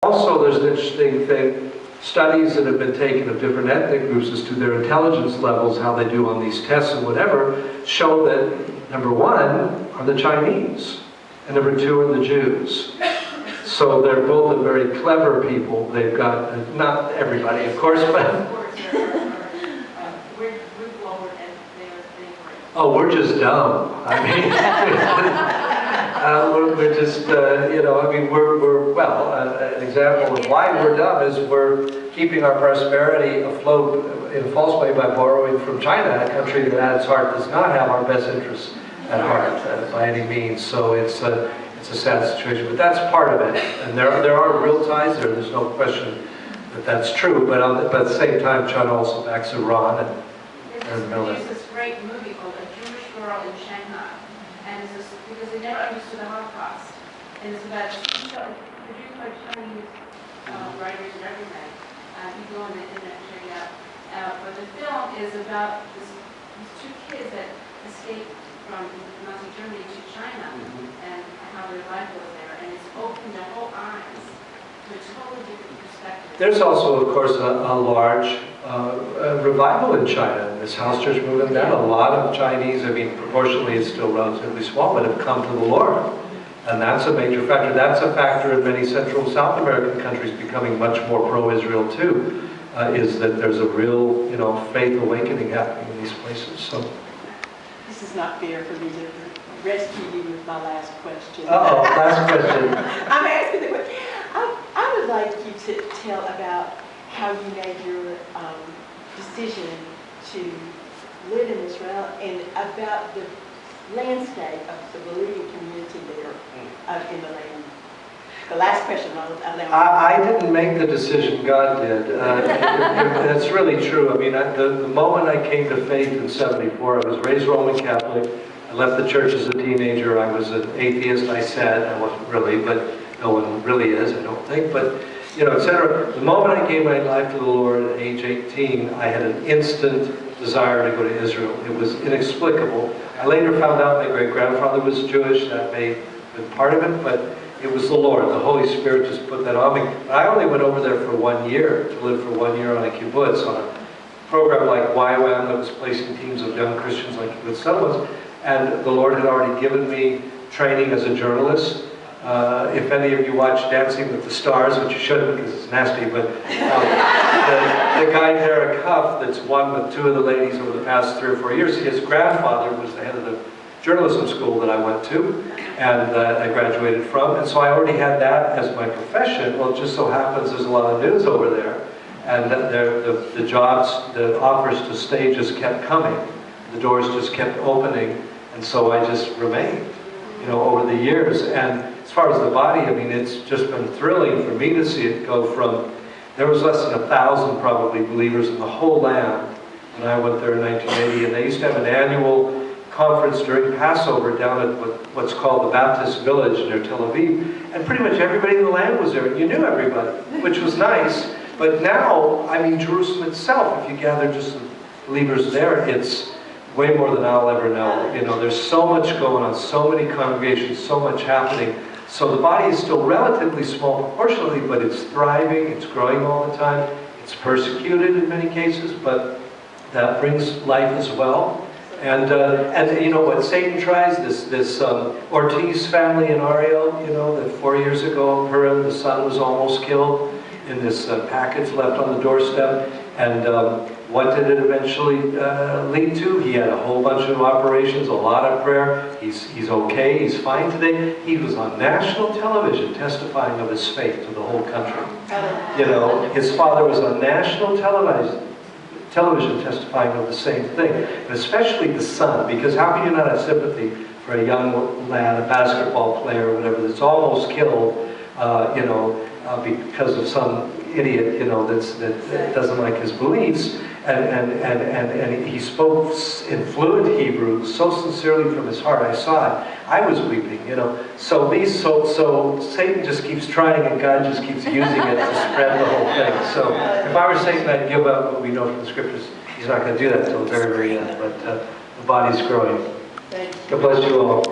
Also, there's an interesting thing, studies that have been taken of different ethnic groups as to their intelligence levels, how they do on these tests and whatever, show that number one are the Chinese, and number two are the Jews. So they're both very clever people. They've got, not everybody of course, but... Oh, we're just dumb. I mean, we're just, you know, I mean, well, an example of why we're dumb is we're keeping our prosperity afloat in a false way by borrowing from China, a country that at its heart does not have our best interests at heart by any means. So it's a sad situation, but that's part of it. And there are real ties there. There's no question that that's true. But at the same time, China also backs Iran and there's this great movie called A Jewish Girl in Shanghai, and it's this, because they never understood the Holocaust, and it's about produced by Chinese writers and everything. You go on the internet and check it out. But the film is about these two kids that escaped from Nazi Germany to China, and how their life was there, and it's opened their whole eyes to a totally different perspective. There's also, of course, a large revival in China. This house church movement, that a lot of Chinese, I mean, proportionally it's still relatively small, but have come to the Lord. And that's a major factor. That's a factor in many Central and South American countries becoming much more pro-Israel too, is that there's a real, you know, faith awakening happening in these places. So. This is not fair for me to rescue you with my last question. Uh-oh, last question. I'm asking the question. I would like you to tell about how you made your decision to live in Israel and about the landscape of the believing community there in the land. The last question I didn't make the decision, God did. That's really true. I mean, the moment I came to faith in '74, I was raised Roman Catholic. I left the church as a teenager. I was an atheist, I said. I wasn't really, but no one really is, I don't think. But, you know, etc. The moment I gave my life to the Lord at age 18, I had an instant desire to go to Israel. It was inexplicable. I later found out my great-grandfather was Jewish. That may have been part of it, but it was the Lord. The Holy Spirit just put that on me. I only went over there for 1 year, to live for 1 year on a kibbutz, on a program like YWAM that was placing teams of young Christians on kibbutz settlements. And the Lord had already given me training as a journalist. If any of you watch Dancing with the Stars, which you shouldn't because it's nasty, but the guy Derek Huff that's won with two of the ladies over the past 3 or 4 years, his grandfather was the head of the journalism school that I went to and I graduated from. And so I already had that as my profession. Well, it just so happens there's a lot of news over there. And the jobs, the offers to stay just kept coming. The doors just kept opening. And so I just remained, you know, over the years. And as far as the body, I mean, it's just been thrilling for me to see it go from, there was less than 1,000 probably believers in the whole land when I went there in 1980. And they used to have an annual conference during Passover down at what's called the Baptist Village near Tel Aviv. And pretty much everybody in the land was there. You knew everybody, which was nice. But now, I mean, Jerusalem itself, if you gather just the believers there, it's way more than I'll ever know. You know, there's so much going on, so many congregations, so much happening. So the body is still relatively small proportionally, but it's thriving, it's growing all the time. It's persecuted in many cases, but that brings life as well. And you know what Satan tries, this Ortiz family in Ariel, you know, that 4 years ago in Purim, the son was almost killed in this package left on the doorstep. And what did it eventually lead to? He had a whole bunch of operations, a lot of prayer. He's okay, he's fine today. He was on national television testifying of his faith to the whole country. You know, his father was on national television testifying of the same thing. And especially the son, because how can you not have sympathy for a young lad, a basketball player or whatever, that's almost killed, you know, because of some idiot, you know, that doesn't like his beliefs, and he spoke in fluent Hebrew so sincerely from his heart. I saw it. I was weeping, you know. So Satan just keeps trying, and God just keeps using it to spread the whole thing. So if I were Satan, I'd give up what we know from the scriptures. He's not going to do that until the very, very end. But the body's growing. God bless you all.